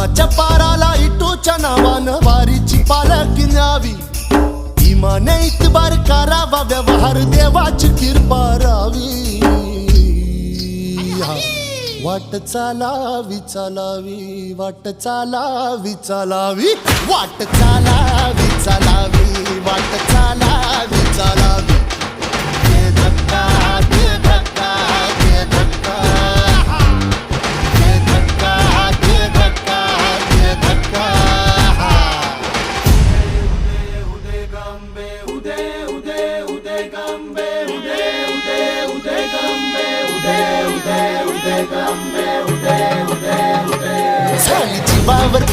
मरणाच्या पाराला इटूच्या नावानं वारीची पालखी न्यावी. इमाने इतबार करावा, व्यवहार देवाची कृपा रावी. वाट चालावी चालावी, वाट चालावी चालावी, वाट चालावी चालावी, वाट चालावी चालावी. दे धक्का, दे धक्का, दे धक्का, दे धक्का, दे धक्का, दे धक्का. उदे गंबे, उदे उदे उदे गंबे, उदे उदे उदे गंबे, उदे उदे उदे गंबे, उदे उदे उदे. झाली जीवावर